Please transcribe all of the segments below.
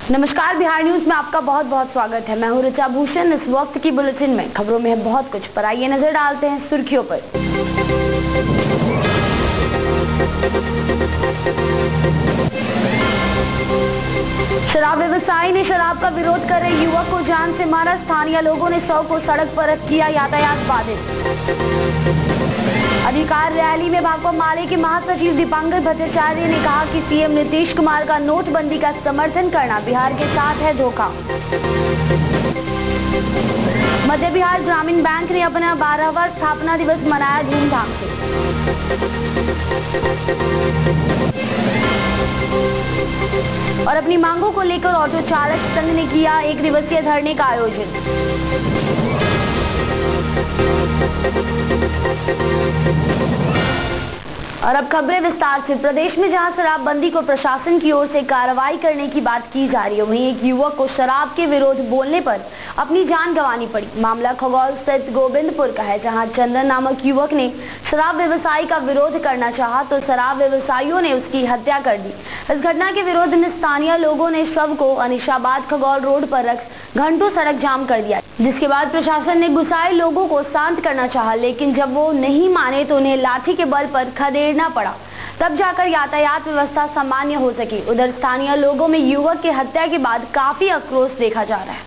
नमस्कार, बिहार न्यूज में आपका बहुत बहुत स्वागत है। मैं हूं ऋचा भूषण। इस वक्त की बुलेटिन में खबरों में है बहुत कुछ, पर आइए नजर डालते हैं सुर्खियों पर। शराब व्यवसायी ने शराब का विरोध कर रहे युवक को जान से मारा। स्थानीय लोगों ने 100 को सड़क पर किया यातायात बाधित। अधिकार रैली में भाकपा माले के महासचिव दीपांकर भट्टाचार्य ने कहा कि सीएम नीतीश कुमार का नोटबंदी का समर्थन करना बिहार के साथ है धोखा। मध्य बिहार ग्रामीण बैंक ने अपना 12वां स्थापना दिवस मनाया धूमधाम से। और अपनी मांगों को लेकर ऑटो चालक संघ ने किया 1 दिवसीय धरने का आयोजन। और अब खबरें विस्तार से। प्रदेश में जहां शराबबंदी को प्रशासन की ओर से कार्रवाई करने की बात की जा रही है, वहीं एक युवक को शराब के विरोध बोलने पर अपनी जान गंवानी पड़ी। मामला खगौल स्थित गोविंदपुर का है, जहां चंदन नामक युवक ने शराब व्यवसायी का विरोध करना चाहा तो शराब व्यवसायियों ने उसकी हत्या कर दी। इस घटना के विरोध में स्थानीय लोगों ने शव को अनिशाबाद खगौल रोड पर रख घंटों सड़क जाम कर दिया, जिसके बाद प्रशासन ने गुस्साए लोगों को शांत करना चाहा, लेकिन जब वो नहीं माने तो उन्हें लाठी के बल पर खदेड़ना पड़ा, तब जाकर यातायात व्यवस्था सामान्य हो सकी। उधर स्थानीय लोगों में युवक की हत्या के बाद काफी आक्रोश देखा जा रहा है।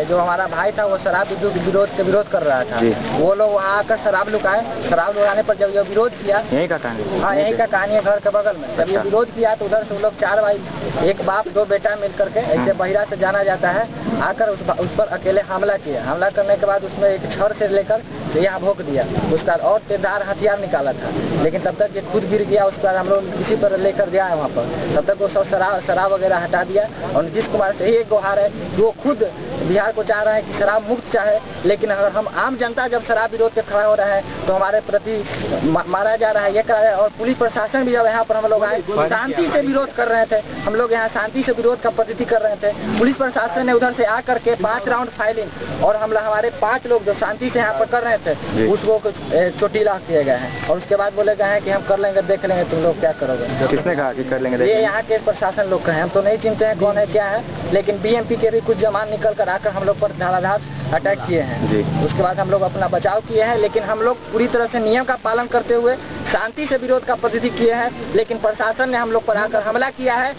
जो हमारा भाई था वो शराब विरोध कर रहा था। वो लोग वहाँ आकर शराब लुकाए। शराब लुकाने पर जब ये विरोध किया, यही का कहानी, हाँ यही का कहानी है, घर के बगल में। जब ये विरोध किया तो उधर से वो लोग 4 भाई, एक बाप 2 बेटा मिल करके, ऐसे बहिरा से जाना जाता है, आकर उस पर अकेले हमला किया। हमला करने के बाद उसमें एक छड़ से लेकर यहाँ भोंक दिया। उसका और तेजधार हथियार निकाला था, लेकिन तब तक ये खुद गिर गया। उसके बाद हम लोग किसी पर लेकर गया है वहाँ पर, तब तक वो सब शराब वगैरह हटा दिया। और नीतीश कुमार से यही एक गुहार है कि वो खुद बिहार को चाह रहे हैं कि शराब मुक्त चाहे, लेकिन अगर हम आम जनता जब शराब विरोध के खड़ा हो रहा है तो हमारे प्रति मारा जा रहा है, ये कह रहा है। और पुलिस प्रशासन भी जब यहाँ पर हम लोग आए शांति से विरोध कर रहे थे, हम लोग यहाँ शांति से विरोध का प्रदर्शन कर रहे थे। पुलिस प्रशासन ने उधर से आकर के 5 राउंड फायरिंग, और हम हमारे 5 लोग जो शांति से यहाँ पर कर रहे थे उसको चोटिला किए गए हैं। और उसके बाद बोले गए हैं कि हम कर लेंगे, देख लेंगे तुम लोग क्या करोगे। किसने कहा कि कर लेंगे? ये यहाँ के प्रशासन लोग कहे, हम तो नहीं चिंते हैं कौन है क्या है, लेकिन बीएमपी के भी कुछ जवान निकल कर आकर हम लोग पर धाराधार अटैक किए हैं। उसके बाद हम लोग अपना बचाव किए हैं, लेकिन हम लोग पूरी तरह से नियम का पालन करते हुए शांति से विरोध का प्रदर्शन किए हैं। लेकिन प्रशासन ने हम लोग पर आकर हमला किया है,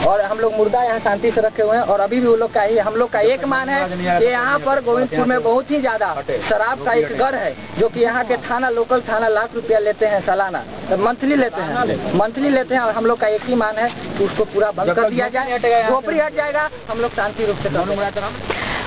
और हम लोग मुर्दा यहाँ शांति से रखे हुए हैं। और अभी भी वो लोग का ही, हम लोग का एक मान है कि यहाँ पर गोविंदपुर में बहुत ही ज्यादा शराब का एक गढ़ है, जो कि यहाँ के थाना, लोकल थाना लाख रुपया लेते हैं सालाना, तो मंथली लेते हैं। और हम लोग का एक ही मान है कि उसको पूरा बंद कर दिया जाए, झोपड़ी हट जाएगा, हम लोग शांति रूप से।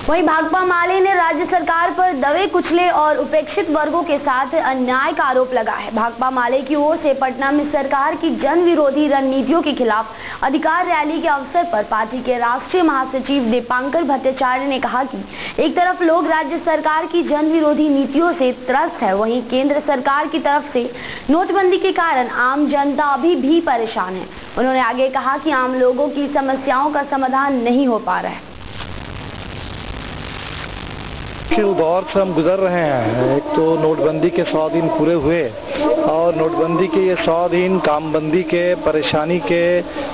वहीं भाकपा माले ने राज्य सरकार पर दबे कुचले और उपेक्षित वर्गों के साथ अन्याय का आरोप लगा है। भाकपा माले की ओर से पटना में सरकार की जन विरोधी रणनीतियों के खिलाफ अधिकार रैली के अवसर पर पार्टी के राष्ट्रीय महासचिव दीपांकर भट्टाचार्य ने कहा कि एक तरफ लोग राज्य सरकार की जन विरोधी नीतियों से त्रस्त है, वहीं केंद्र सरकार की तरफ से नोटबंदी के कारण आम जनता अभी भी परेशान है। उन्होंने आगे कहा कि आम लोगों की समस्याओं का समाधान नहीं हो पा रहा है। दौर से हम गुजर रहे हैं। एक तो नोटबंदी के 100 दिन पूरे हुए, और नोटबंदी के ये 100 दिन कामबंदी के, परेशानी के,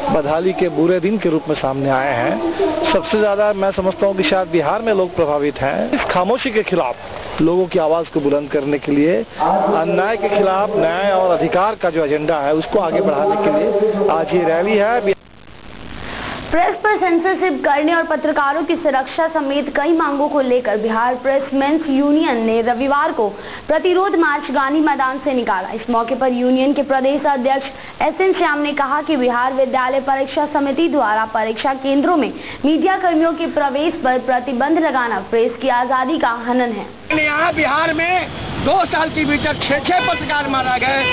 बदहाली के बुरे दिन के रूप में सामने आए हैं। सबसे ज़्यादा मैं समझता हूँ कि शायद बिहार में लोग प्रभावित हैं। इस खामोशी के खिलाफ लोगों की आवाज़ को बुलंद करने के लिए, अन्याय के खिलाफ न्याय और अधिकार का जो एजेंडा है उसको आगे बढ़ाने के लिए आज ये रैली है। प्रेस पर सेंसरशिप करने और पत्रकारों की सुरक्षा समेत कई मांगों को लेकर बिहार प्रेसमेंस यूनियन ने रविवार को प्रतिरोध मार्च गांधी मैदान से निकाला। इस मौके पर यूनियन के प्रदेश अध्यक्ष SN श्याम ने कहा कि बिहार विद्यालय परीक्षा समिति द्वारा परीक्षा केंद्रों में मीडिया कर्मियों के प्रवेश पर प्रतिबंध लगाना प्रेस की आजादी का हनन है। यहाँ बिहार में 2 साल के भीतर 6 पत्रकार मारा गए।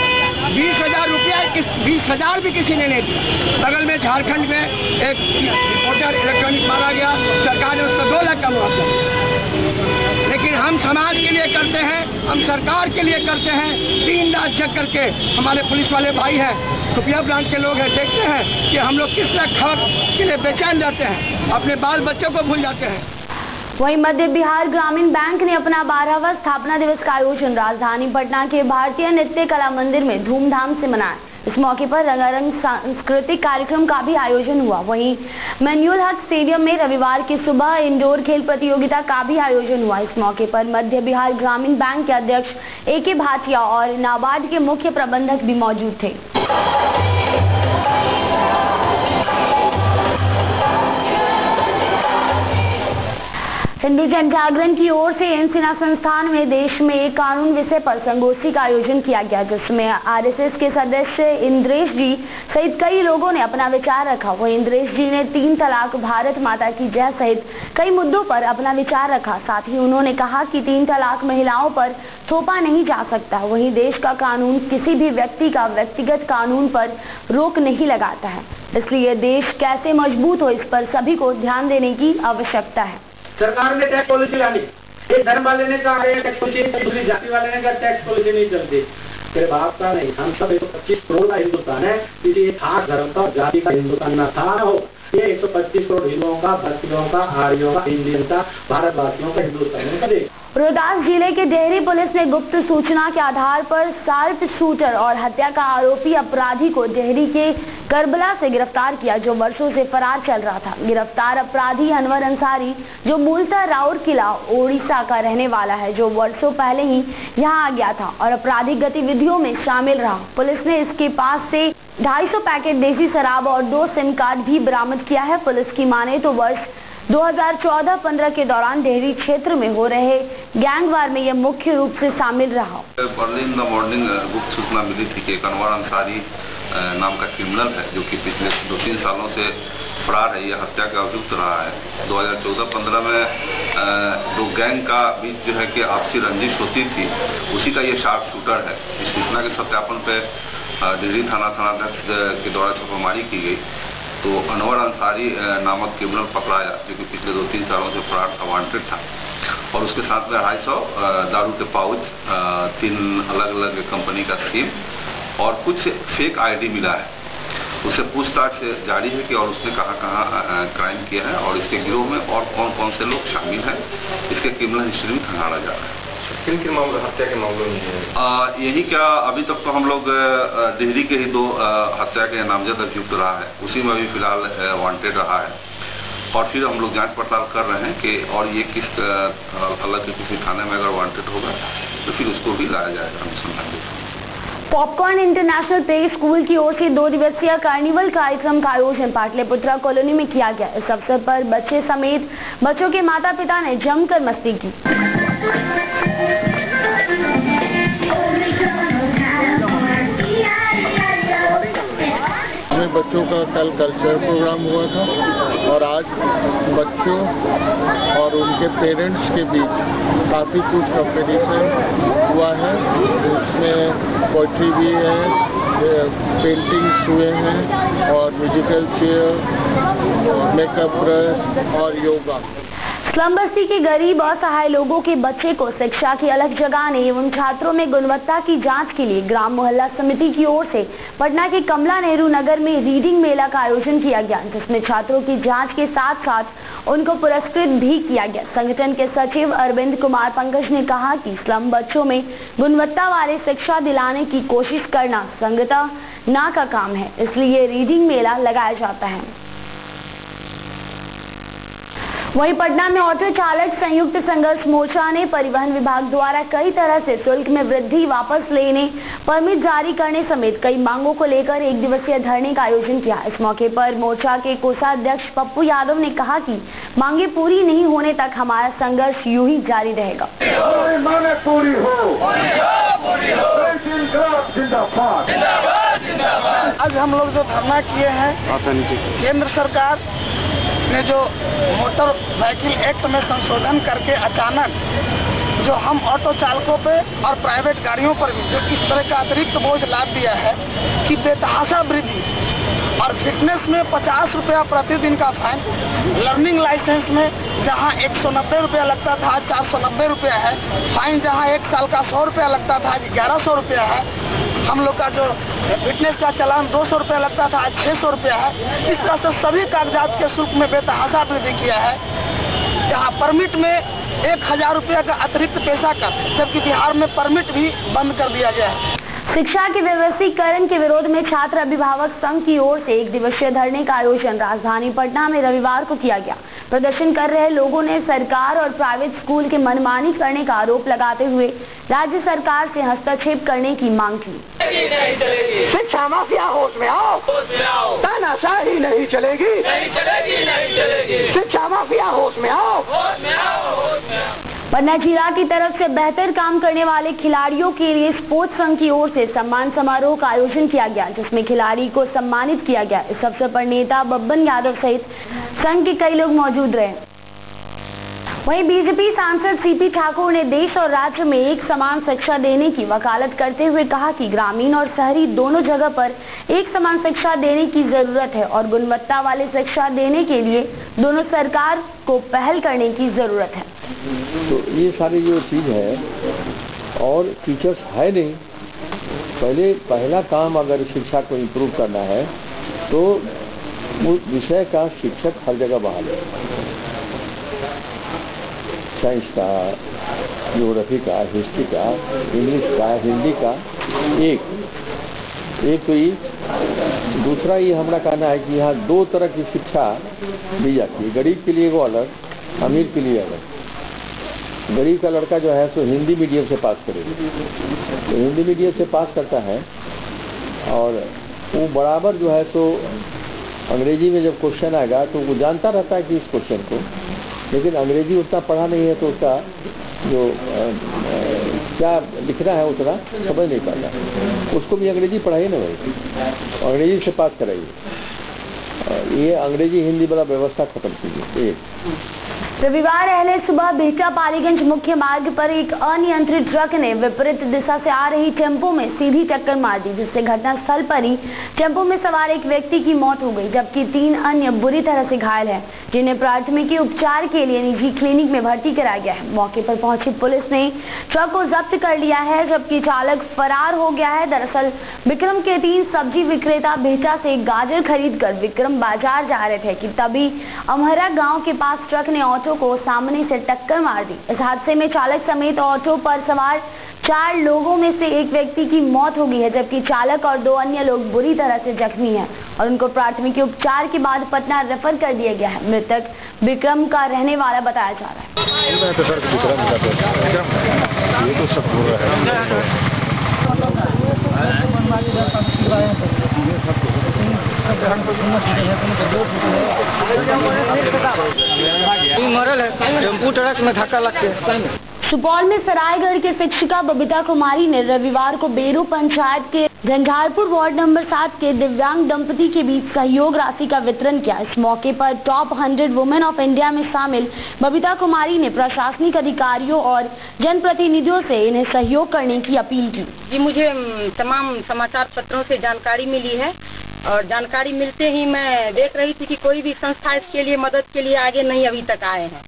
20,000 रुपया 20,000 भी किसी ने नहीं दिया। बगल में झारखंड में एक रिपोर्टर इलेक्ट्रॉनिक मारा गया, सरकार ने उसको 2 लाख का मुआवजा दिया। लेकिन हम समाज के लिए करते हैं, हम सरकार के लिए करते हैं। दिन रात जग करके हमारे पुलिस वाले भाई हैं, खुफिया ब्रांच के लोग हैं, देखते हैं कि हम लोग किस तरह खबर के लिए बेचैन रहते हैं, अपने बाल बच्चों को भूल जाते हैं। वहीं मध्य बिहार ग्रामीण बैंक ने अपना 12वां स्थापना दिवस का आयोजन राजधानी पटना के भारतीय नृत्य कला मंदिर में धूमधाम से मनाया। इस मौके पर रंगारंग सांस्कृतिक कार्यक्रम का भी आयोजन हुआ। वहीं मैनुअल हक स्टेडियम में रविवार की सुबह इंडोर खेल प्रतियोगिता का भी आयोजन हुआ। इस मौके पर मध्य बिहार ग्रामीण बैंक के अध्यक्ष AK भाटिया और नाबार्ड के मुख्य प्रबंधक भी मौजूद थे। हिंदू जन जागरण की ओर से एनसीना संस्थान में देश में एक कानून विषय पर संगोष्ठी का आयोजन किया गया, जिसमें RSS के सदस्य इंद्रेश जी सहित कई लोगों ने अपना विचार रखा। वहीं इंद्रेश जी ने 3 तलाक, भारत माता की जय सहित कई मुद्दों पर अपना विचार रखा। साथ ही उन्होंने कहा कि 3 तलाक महिलाओं पर थोपा नहीं जा सकता। वहीं देश का कानून किसी भी व्यक्ति का व्यक्तिगत कानून पर रोक नहीं लगाता है, इसलिए देश कैसे मजबूत हो इस पर सभी को ध्यान देने की आवश्यकता है। सरकार ने टैक्स पॉलिसी लानी, एक धर्म वाले ने कहा टैक्स पॉलिसी, दूसरी जाति वाले ने कहा टैक्स पॉलिसी नहीं चलती। फिर बात का नहीं, हम सब 125 करोड़ का हिंदुस्तान है, किसी एक खास धर्म का जाति का हिंदुस्तान ना था ना हो। ये 125 करोड़ हिंदुओं का, भक्तों का, आर्यों का, इंडियन का, भारतवासियों का हिंदुस्तान का देश। रोहतास जिले के डेहरी पुलिस ने गुप्त सूचना के आधार पर शार्प शूटर और हत्या का आरोपी अपराधी को डेहरी के करबला से गिरफ्तार किया, जो वर्षों से फरार चल रहा था। गिरफ्तार अपराधी अनवर अंसारी, जो मूलतः राउरकेला ओडिशा का रहने वाला है, जो वर्षों पहले ही यहां आ गया था और आपराधिक गतिविधियों में शामिल रहा। पुलिस ने इसके पास से 250 पैकेट देसी शराब और 2 सिम कार्ड भी बरामद किया है। पुलिस की माने तो वर्ष 2014-15 के दौरान डेहरी क्षेत्र में हो रहे गैंगवार में यह मुख्य रूप से शामिल रहा। अर्ली इन द मॉर्निंग गुप्त सूचना मिली थी कि एक अनवर अंसारी नाम का क्रिमिनल है, जो कि पिछले 2-3 सालों से फरार है, यह हत्या का अभियुक्त रहा है। 2014-15 में 2 गैंग का बीच जो है कि आपसी रंजिश होती थी, उसी का ये शार्प शूटर है। इस सूचना के सत्यापन पे डेहरी थानाध्यक्ष के द्वारा छापामारी की गई, तो अनवर अंसारी नामक क्रिमिनल पकड़ाया, जो कि पिछले 2-3 सालों से फरार था, वांटेड था। और उसके साथ में 250 दारू के पाउच, 3 अलग अलग कंपनी का सिम और कुछ फेक ID मिला है। उससे पूछताछ जारी है कि और उसने कहाँ क्राइम किया है और इसके गिरोह में और कौन कौन से लोग शामिल हैं, इसके क्रिमिनल हिस्ट्री में खंगाला जा रहा है। किन मामले, हत्या के मामलों में है? यही क्या, अभी तक तो हम लोग डेहरी के ही 2 हत्या के नामजद अभियुक्त रहा है, उसी में अभी फिलहाल वांटेड रहा है। और फिर हम लोग जांच पड़ताल कर रहे हैं कि और ये किस अलग के किसी थाने में अगर वांटेड होगा तो फिर उसको भी लाया जाएगा अनुसंधान। पॉपकॉर्न इंटरनेशनल प्ले स्कूल की ओर से 2 दिवसीय कार्निवल कार्यक्रम का आयोजन पाटलिपुत्रा कॉलोनी में किया गया। इस अवसर पर बच्चे समेत बच्चों के माता पिता ने जमकर मस्ती की। बच्चों का कल कल्चर प्रोग्राम हुआ था और आज बच्चों और उनके पेरेंट्स के बीच काफ़ी कुछ कंपटीशन हुआ है। इसमें पोइट्री भी है, पेंटिंग्स हुए हैं और म्यूजिकल चेयर, मेकअप ब्रश और योगा। स्लम बस्ती के गरीब असहाय लोगों के बच्चे को शिक्षा की अलग जगाने एवं छात्रों में गुणवत्ता की जांच के लिए ग्राम मोहल्ला समिति की ओर से पटना के कमला नेहरू नगर में रीडिंग मेला का आयोजन किया गया, जिसमें छात्रों की जांच के साथ साथ उनको पुरस्कृत भी किया गया। संगठन के सचिव अरविंद कुमार पंकज ने कहा कि स्लम बच्चों में गुणवत्ता वाले शिक्षा दिलाने की कोशिश करना संगठन का काम है, इसलिए रीडिंग मेला लगाया जाता है। वहीं पटना में ऑटो चालक संयुक्त संघर्ष मोर्चा ने परिवहन विभाग द्वारा कई तरह से शुल्क में वृद्धि, वापस लेने, परमिट जारी करने समेत कई मांगों को लेकर 1 दिवसीय धरने का आयोजन किया। इस मौके पर मोर्चा के कोषाध्यक्ष पप्पू यादव ने कहा कि मांगे पूरी नहीं होने तक हमारा संघर्ष यूं ही जारी रहेगा। आज हम लोग जो धरना किए हैं, केंद्र सरकार ने जो मोटर व्हीकल एक्ट में संशोधन करके अचानक जो हम ऑटो चालकों पे और प्राइवेट गाड़ियों पर भी जो इस तरह का अतिरिक्त बोझ लाद दिया है कि बेतहाशा वृद्धि और फिटनेस में 50 रुपया प्रतिदिन का फाइन, लर्निंग लाइसेंस में जहां 190 रुपया लगता था 490 रुपया है, फाइन जहां 1 साल का 100 रुपया लगता था 1100 रुपया है, हम लोग का जो फिटनेस का चालान 200 रुपया लगता था आज 600 रुपया है। इस तरह से सभी कागजात के शुल्क में बेतहाशा वृद्धि किया है। जहाँ परमिट में 1000 रुपया का अतिरिक्त पैसा कर, जबकि बिहार में परमिट भी बंद कर दिया गया है। शिक्षा के व्यवस्थीकरण के विरोध में छात्र अभिभावक संघ की ओर से 1 दिवसीय धरने का आयोजन राजधानी पटना में रविवार को किया गया। प्रदर्शन कर रहे लोगों ने सरकार और प्राइवेट स्कूल के मनमानी करने का आरोप लगाते हुए राज्य सरकार से हस्तक्षेप करने की मांग की। शिक्षा माफिया होश में आओ, तानाशाही नहीं चलेगी, शिक्षा माफिया होश में आओ। पटना जिला की तरफ से बेहतर काम करने वाले खिलाड़ियों के लिए स्पोर्ट्स संघ की ओर से सम्मान समारोह का आयोजन किया गया, जिसमें खिलाड़ी को सम्मानित किया गया। इस अवसर पर नेता बब्बन यादव सहित संघ के कई लोग मौजूद रहे। वहीं बीजेपी सांसद सीपी ठाकुर ने देश और राज्य में एक समान शिक्षा देने की वकालत करते हुए कहा कि ग्रामीण और शहरी दोनों जगह पर एक समान शिक्षा देने की जरूरत है और गुणवत्ता वाली शिक्षा देने के लिए दोनों सरकार को पहल करने की जरूरत है। तो ये सारी जो चीज है और टीचर्स है नहीं, पहला काम अगर शिक्षा को इम्प्रूव करना है तो उस विषय का शिक्षक हर जगह बहाल है। साइंस का, ज्योग्राफी का, हिस्ट्री का, इंग्लिश का, हिंदी का, एक तो ये। दूसरा ये हमारा कहना है कि यहाँ 2 तरह की शिक्षा दी जाती है, गरीब के लिए वो अलग, अमीर के लिए अलग। गरीब का लड़का जो है सो हिंदी मीडियम से पास करेगा, तो हिंदी मीडियम से पास करता है और वो बराबर जो है तो अंग्रेजी में जब क्वेश्चन आएगा तो वो जानता रहता है कि इस क्वेश्चन को, लेकिन अंग्रेजी उतना पढ़ा नहीं है तो उसका जो क्या लिखना है उतना समझ नहीं पाता। उसको भी अंग्रेजी पढ़ाइए ना भाई, अंग्रेजी से पास कराइए। ये अंग्रेजी हिंदी वाला व्यवस्था खत्म कीजिए। रविवार अहले सुबह बिहटा पालीगंज मुख्य मार्ग पर एक अनियंत्रित ट्रक ने विपरीत दिशा से आ रही टेम्पो में सीधी टक्कर मार दी, जिससे घटनास्थल पर ही टेम्पो में सवार एक व्यक्ति की मौत हो गई, जबकि 3 अन्य बुरी तरह से घायल हैं, जिन्हें प्राथमिक उपचार के लिए निजी क्लिनिक में भर्ती कराया गया है। मौके पर पहुंची पुलिस ने ट्रक को जब्त कर लिया है, जबकि चालक फरार हो गया है। दरअसल विक्रम के 3 सब्जी विक्रेता बिहटा से गाजर खरीद कर विक्रम बाजार जा रहे थे कि तभी अमहरा गाँव के पास ट्रक ने ऑटो को सामने से टक्कर मार दी। इस हादसे में चालक समेत ऑटो पर सवार 4 लोगों में से एक व्यक्ति की मौत हो गई है, जबकि चालक और 2 अन्य लोग बुरी तरह से जख्मी हैं और उनको प्राथमिक उपचार के बाद पटना रेफर कर दिया गया है। मृतक विक्रम का रहने वाला बताया जा रहा है। सुपौल में सरायगढ़ के शिक्षिका बबीता कुमारी ने रविवार को बेरू पंचायत के झंझारपुर वार्ड नंबर 7 के दिव्यांग दंपति के बीच सहयोग राशि का वितरण किया। इस मौके पर टॉप 100 वुमेन ऑफ इंडिया में शामिल बबीता कुमारी ने प्रशासनिक अधिकारियों और जनप्रतिनिधियों से इन्हें सहयोग करने की अपील की। जी, मुझे तमाम समाचार पत्रों से जानकारी मिली है और जानकारी मिलते ही मैं देख रही थी कि कोई भी संस्था इसके लिए मदद के लिए आगे नहीं अभी तक आए हैं।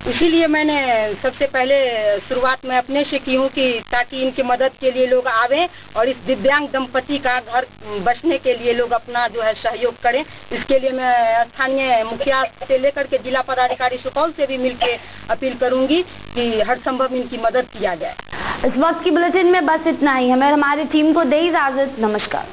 इसीलिए मैंने सबसे पहले शुरुआत में अपने से की हूँ कि ताकि इनकी मदद के लिए लोग आवें और इस दिव्यांग दंपति का घर बसने के लिए लोग अपना जो है सहयोग करें। इसके लिए मैं स्थानीय मुखिया से लेकर के जिला पदाधिकारी सुपौल से भी मिलकर अपील करूंगी कि हर संभव इनकी मदद किया जाए। इस वक्त की बुलेटिन में बस इतना ही। हमें हमारी टीम को दे इजाजत। नमस्कार।